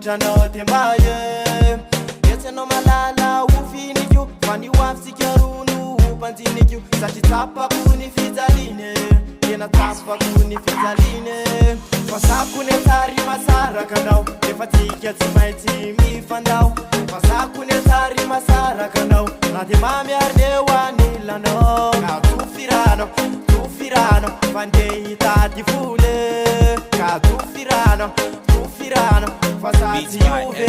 Jano tembaye Yetse no malala ufinikyu Fani wafsikerunu upanzinikyu Sachi tapa kuni fizaline Yena tapa kuni fizaline Fasakune tari masara kanau Nefatike tsimaiti mifandau Fasakune tari masara kanau Nati mami ardewa nilano Ka tufirano, tufirano Fandei tati fule Ka tufirano, tufirano Fasati uve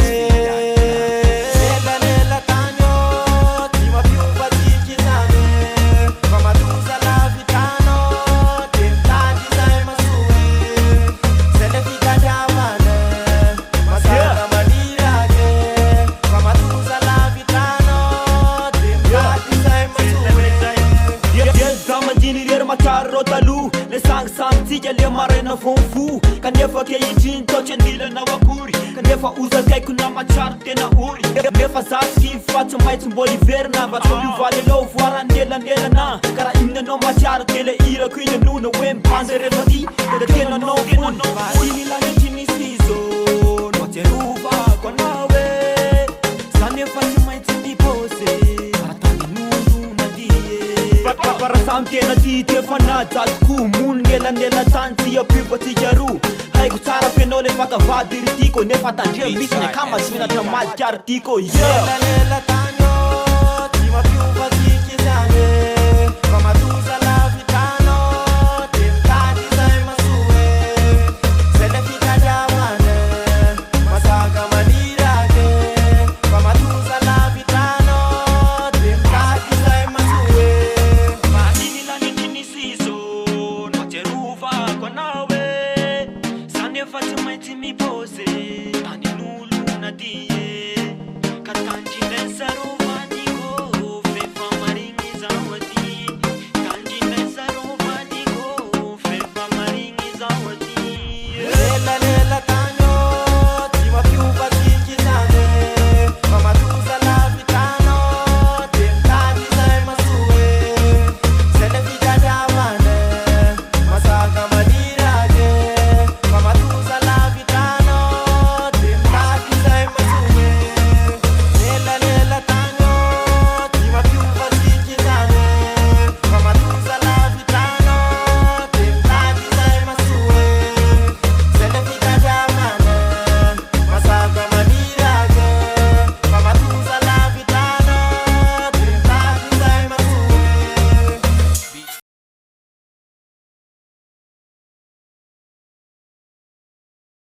Nella nella tanyo Tima più fatiki zane Famatuza la vitano Tentati sai masuri Se ne fica diamane Masara manira che Famatuza la vitano Tentati sai masuri Zama jinir matarro talu Le sang tika le marena fonfu Kanefa ke yijin tochen dila na wakuri Kanefa uza kai kuna machar tena uri Nefa zaski fatu maitu mboli verna Vatoli vale lo fuara nela nela na Kara inna no machar tele ira kuina nuna Wem panzere vati Tele tena no fun Sini langi chini sizo Noche ruva kwa nawe Sane fatu maitu dipose Para samte na tite fanata Kumun ngela nela tanti ya pipa tijaru Hai kutara penole faka vadiri tiko Nefa tanje misne kama smina tamal kyar tiko Nella nella tanyo Tima più fatiki zane Famatuza la vitano Tentati sai masure Se ne fica diamane Masaka manira che Famatuza la vitano Tentati sai masure Mi pose, ani nulu na die, katanji lensaru.